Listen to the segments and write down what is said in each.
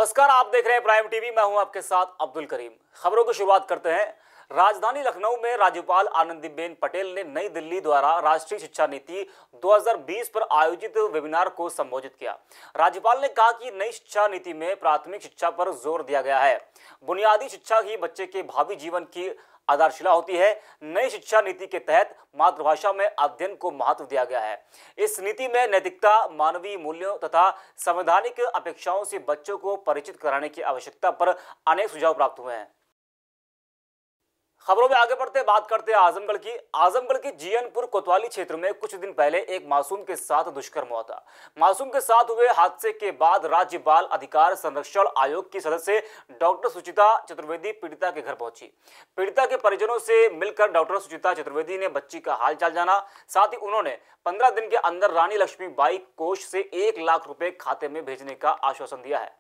नमस्कार, आप देख रहे हैं प्राइम टीवी। मैं हूं आपके साथ अब्दुल करीम। खबरों की शुरुआत करते हैं। राजधानी लखनऊ में राज्यपाल आनंदीबेन पटेल ने नई दिल्ली द्वारा राष्ट्रीय शिक्षा नीति 2020 पर आयोजित वेबिनार को संबोधित किया। राज्यपाल ने कहा कि नई शिक्षा नीति में प्राथमिक शिक्षा पर जोर दिया गया है। बुनियादी शिक्षा ही बच्चे के भावी जीवन की आधारशिला होती है। नई शिक्षा नीति के तहत मातृभाषा में अध्ययन को महत्व दिया गया है। इस नीति में नैतिकता, मानवीय मूल्यों तथा संवैधानिक अपेक्षाओं से बच्चों को परिचित कराने की आवश्यकता पर अनेक सुझाव प्राप्त हुए हैं। खबरों में आगे बढ़ते बात करते हैं आजमगढ़ की जीयनपुर कोतवाली क्षेत्र में कुछ दिन पहले एक मासूम के साथ दुष्कर्म हुआ था। मासूम के साथ हुए हादसे के बाद राज्य बाल अधिकार संरक्षण आयोग की सदस्य डॉक्टर सुचिता चतुर्वेदी पीड़िता के घर पहुंची। पीड़िता के परिजनों से मिलकर डॉक्टर सुचिता चतुर्वेदी ने बच्ची का हालचाल जाना। साथ ही उन्होंने 15 दिन के अंदर रानी लक्ष्मीबाई कोष से 1 लाख रुपए खाते में भेजने का आश्वासन दिया है।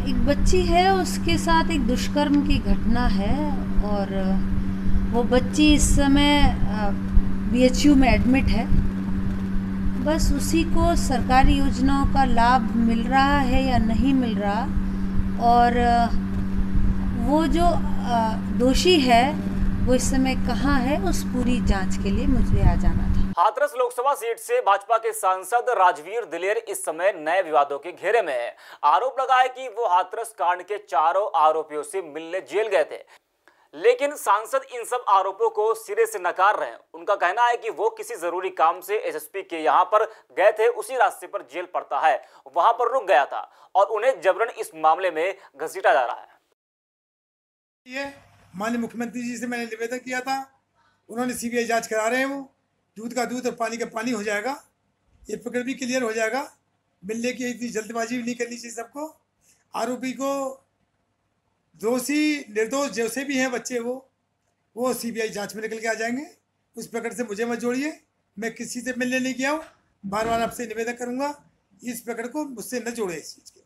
एक बच्ची है, उसके साथ एक दुष्कर्म की घटना है और वो बच्ची इस समय BHU में एडमिट है। बस उसी को सरकारी योजनाओं का लाभ मिल रहा है या नहीं मिल रहा, और वो जो दोषी है वो इस समय कहाँ है, उस पूरी जांच के लिए मुझे आ जाना था। हाथरस लोकसभा सीट से भाजपा के सांसद राजवीर दिलेर इस समय नए विवादों के घेरे में है। आरोप लगा है कि वो हाथरस कांड के चारों आरोपियों से मिलने जेल गए थे, लेकिन सांसद इन सब आरोपों को सिरे से नकार रहे हैं। उनका कहना है कि वो किसी जरूरी काम से SSP के यहाँ पर गए थे, उसी रास्ते पर जेल पड़ता है, वहां पर रुक गया था और उन्हें जबरन इस मामले में घसीटा जा रहा है। ये माननीय मुख्यमंत्री जी से मैंने निवेदन किया था, उन्होंने CBI जांच करा रहे हैं। वो दूध का दूध और पानी का पानी हो जाएगा, ये पकड़ भी क्लियर हो जाएगा। मिलने की इतनी जल्दबाजी भी नहीं करनी चाहिए सबको। आरोपी को, दोषी निर्दोष जैसे भी हैं बच्चे, वो CBI जांच में निकल के आ जाएंगे। उस प्रकरण से मुझे मत जोड़िए, मैं किसी से मिलने नहीं गया हूँ। बार बार आपसे निवेदन करूंगा, इस प्रकरण को मुझसे न जोड़े। इस चीज़ के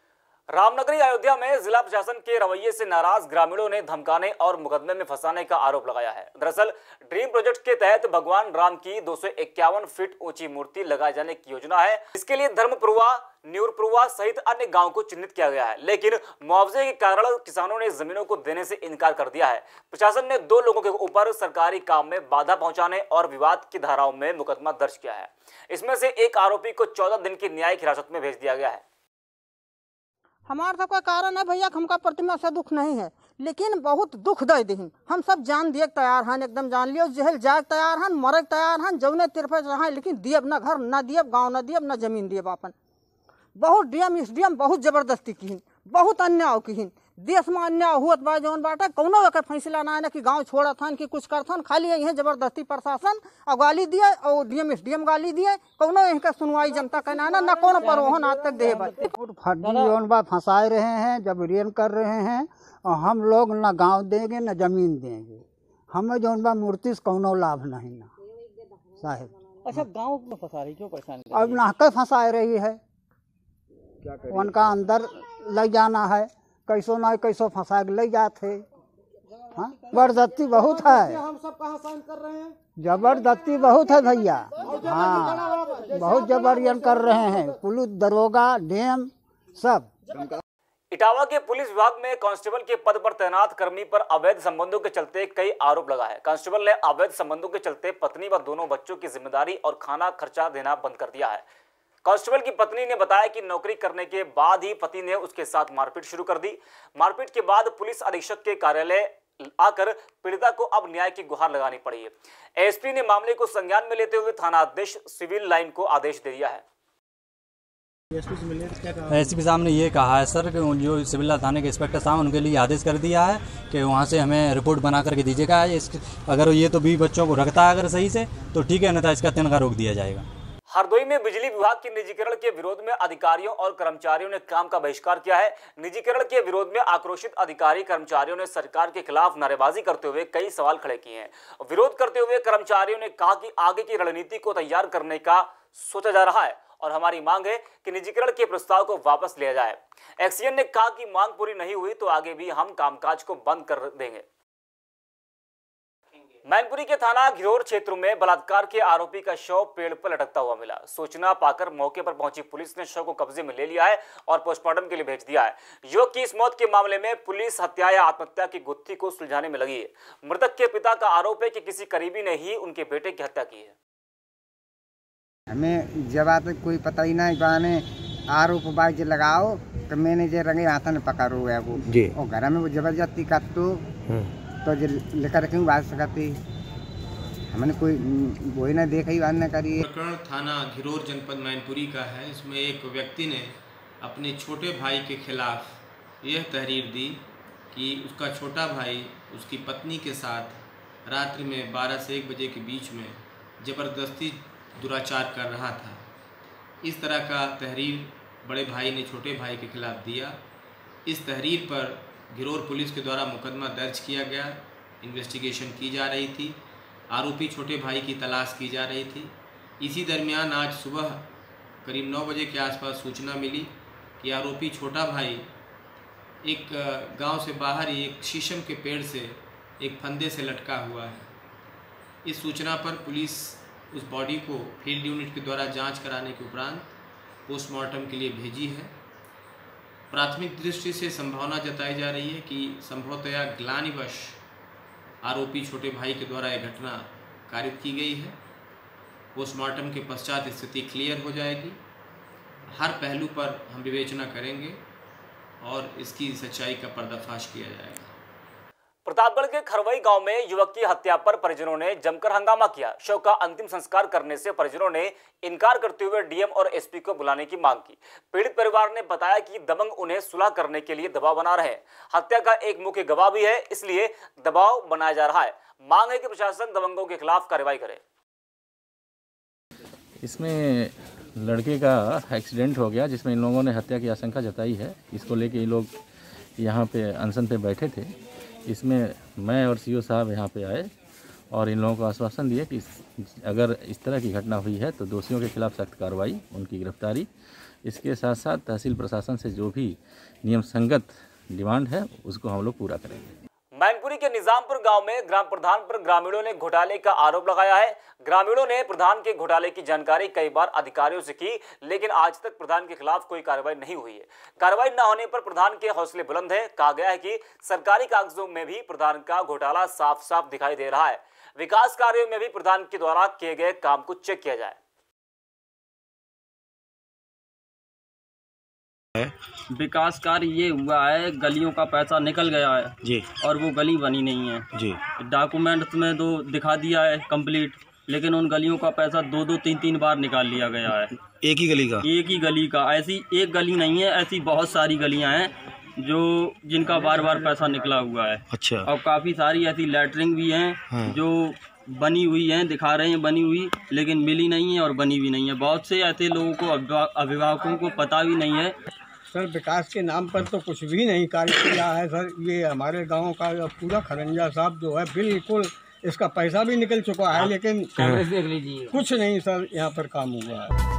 रामनगरी अयोध्या में जिला प्रशासन के रवैये से नाराज ग्रामीणों ने धमकाने और मुकदमे में फंसाने का आरोप लगाया है। दरअसल ड्रीम प्रोजेक्ट के तहत भगवान राम की 251 फीट ऊंची मूर्ति लगाए जाने की योजना है। इसके लिए धर्मपुरवा, न्यूरपुरवा सहित अन्य गांव को चिन्हित किया गया है, लेकिन मुआवजे के कारण किसानों ने जमीनों को देने से इनकार कर दिया है। प्रशासन ने 2 लोगों के ऊपर सरकारी काम में बाधा पहुंचाने और विवाद की धाराओं में मुकदमा दर्ज किया है। इसमें से एक आरोपी को 14 दिन की न्यायिक हिरासत में भेज दिया गया है। हमारा सबका कारण है भैया, हमका प्रतिमा से दुख नहीं है, लेकिन बहुत दुख दे दीन। हम सब जान दिए तैयार हैं, एकदम जान लियो, जेल जाए तैयार हैं, मरे तैयार हैं, जौने तिरफे रहा, लेकिन दियब न घर न दियब, गाँव न दियब, न जमीन दियब। अपन बहुत DM SDM बहुत जबरदस्ती की, बहुत अन्याय की। देश में अन्याय हुआ बा जौन बाटे, कौनो एक फैसला ना है ना कि गांव छोड़त हन कि कुछ करथन। खाली यही जबरदस्ती प्रशासन गाली दिए और DM SDM गाली दिए। कौनो इनका सुनवाई जनता का ना न कोनो परवाहन आज तक दे जौन बा फंसाए रहे हैं, जबरियन कर रहे हैं, और हम लोग न गांव देंगे न जमीन देंगे। हमें जौन बा मूर्ति से कौनो लाभ नहीं ना साहब। अच्छा, गांव में फंसा रही, क्यों परेशान? अब नाके फंसाए रही है, उनका अंदर ले जाना है, कैसो ना कैसो फंसा के ले जाते। हाँ, जबरदस्ती बहुत है। हम सब कहाँ साइन कर रहे हैं? जबरदस्ती बहुत है भैया। हाँ, बहुत जबरियन कर रहे हैं, पुलिस, दरोगा, DM सब। इटावा के पुलिस विभाग में कांस्टेबल के पद पर तैनात कर्मी पर अवैध संबंधों के चलते कई आरोप लगा है। कांस्टेबल ने अवैध संबंधों के चलते पत्नी व दोनों बच्चों की जिम्मेदारी और खाना खर्चा देना बंद कर दिया है। कांस्टेबल की पत्नी ने बताया कि नौकरी करने के बाद ही पति ने उसके साथ मारपीट शुरू कर दी। मारपीट के बाद पुलिस अधीक्षक के कार्यालय आकर पीड़िता को अब न्याय की गुहार लगानी पड़ी है। SP ने मामले को संज्ञान में लेते हुए थानाध्यक्ष सिविल लाइन को आदेश दे दिया है। SP साहब ने ये कहा है सर कि जो सिविल थाने के इंस्पेक्टर साहब उनके लिए आदेश कर दिया है कि वहाँ से हमें रिपोर्ट बना करके दीजिएगा। अगर ये तो 20 बच्चों को रखता है अगर सही से तो ठीक है, अन्यथा इसका तनख्वाह रोक दिया जाएगा। हरदोई में बिजली विभाग के निजीकरण के विरोध में अधिकारियों और कर्मचारियों ने काम का बहिष्कार किया है। निजीकरण के विरोध में आक्रोशित अधिकारी कर्मचारियों ने सरकार के खिलाफ नारेबाजी करते हुए कई सवाल खड़े किए हैं। विरोध करते हुए कर्मचारियों ने कहा कि आगे की रणनीति को तैयार करने का सोचा जा रहा है और हमारी मांग है कि निजीकरण के प्रस्ताव को वापस लिया जाए। एक्सीएन ने कहा कि मांग पूरी नहीं हुई तो आगे भी हम कामकाज को बंद कर देंगे। मैनपुरी के थाना घिरोर क्षेत्र में बलात्कार के आरोपी का शव पेड़ पर लटकता हुआ मिला। सूचना पाकर मौके पर पहुंची पुलिस ने शव को कब्जे में ले लिया है और पोस्टमार्टम के लिए भेज दिया है। युवक की इस मौत के मामले में पुलिस हत्या या आत्महत्या की गुत्थी को सुलझाने में लगी है। मृतक के पिता का आरोप है कि किसी करीबी ने ही उनके बेटे की हत्या की है। हमें जब आते कोई पता ही नहीं, बहाने आरोप बाज लगाओ तो मैंने जो रंगे हाथ में पकड़ो है वो जी, और घर में वो जबरदस्ती कर तो लेकर क्यों बात सकती, हमने कोई वही ना देखा ही बात न करी। प्रकरण थाना घिरोर जनपद मैनपुरी का है। इसमें एक व्यक्ति ने अपने छोटे भाई के खिलाफ यह तहरीर दी कि उसका छोटा भाई उसकी पत्नी के साथ रात्रि में 12 से 1 बजे के बीच में ज़बरदस्ती दुराचार कर रहा था। इस तरह का तहरीर बड़े भाई ने छोटे भाई के खिलाफ दिया। इस तहरीर पर घिरोर पुलिस के द्वारा मुकदमा दर्ज किया गया, इन्वेस्टिगेशन की जा रही थी, आरोपी छोटे भाई की तलाश की जा रही थी। इसी दरमियान आज सुबह करीब 9 बजे के आसपास सूचना मिली कि आरोपी छोटा भाई एक गांव से बाहर ही एक शीशम के पेड़ से एक फंदे से लटका हुआ है। इस सूचना पर पुलिस उस बॉडी को फील्ड यूनिट के द्वारा जांच कराने के उपरांत पोस्टमार्टम के लिए भेजी है। प्राथमिक दृष्टि से संभावना जताई जा रही है कि संभवतया ग्लानिवश आरोपी छोटे भाई के द्वारा यह घटना कारित की गई है। पोस्टमार्टम के पश्चात स्थिति क्लियर हो जाएगी। हर पहलू पर हम विवेचना करेंगे और इसकी सच्चाई का पर्दाफाश किया जाएगा। प्रतापगढ़ के खरवई गांव में युवक की हत्या पर परिजनों ने जमकर हंगामा किया। शव का अंतिम संस्कार करने से परिजनों ने इनकार करते हुए डीएम और एसपी को बुलाने की मांग की। पीड़ित परिवार ने बताया कि दबंग उन्हें सुलह करने के लिए दबाव बना रहे हैं। हत्या का एक मुख्य गवाह भी है, इसलिए दबाव बनाया जा रहा है। मांग है कि प्रशासन दबंगों के खिलाफ कार्रवाई करे। इसमें लड़के का एक्सीडेंट हो गया जिसमें इन लोगों ने हत्या की आशंका जताई है। इसको लेके ये लोग यहाँ पे अनशन पे बैठे थे। इसमें मैं और सीओ साहब यहाँ पे आए और इन लोगों को आश्वासन दिए कि अगर इस तरह की घटना हुई है तो दोषियों के खिलाफ सख्त कार्रवाई, उनकी गिरफ्तारी, इसके साथ साथ तहसील प्रशासन से जो भी नियम संगत डिमांड है उसको हम लोग पूरा करेंगे। मैनपुरी के निजामपुर गांव में ग्राम प्रधान पर ग्रामीणों ने घोटाले का आरोप लगाया है। ग्रामीणों ने प्रधान के घोटाले की जानकारी कई बार अधिकारियों से की, लेकिन आज तक प्रधान के खिलाफ कोई कार्रवाई नहीं हुई है। कार्रवाई न होने पर प्रधान के हौसले बुलंद है। कहा गया है कि सरकारी कागजों में भी प्रधान का घोटाला साफ साफ दिखाई दे रहा है। विकास कार्यों में भी प्रधान के द्वारा किए गए काम को चेक किया जाए। विकास कार्य ये हुआ है, गलियों का पैसा निकल गया है जी और वो गली बनी नहीं है जी। डॉक्यूमेंट्स में तो दिखा दिया है कंप्लीट, लेकिन उन गलियों का पैसा 2-2, 3-3 बार निकाल लिया गया है। एक ही गली का ऐसी एक गली नहीं है, ऐसी बहुत सारी गलियां हैं जो जिनका बार बार पैसा निकला हुआ है। अच्छा। और काफ़ी सारी ऐसी लैटरिंग भी हैं जो बनी हुई हैं, दिखा रहे हैं बनी हुई, लेकिन मिली नहीं है और बनी भी नहीं है। बहुत से ऐसे लोगों को, अभिभावकों को पता भी नहीं है। सर विकास के नाम पर तो कुछ भी नहीं कार्य किया है सर। ये हमारे गांव का पूरा खरंजा साहब जो है बिल्कुल इसका पैसा भी निकल चुका है, लेकिन कुछ नहीं सर यहाँ पर काम हुआ है।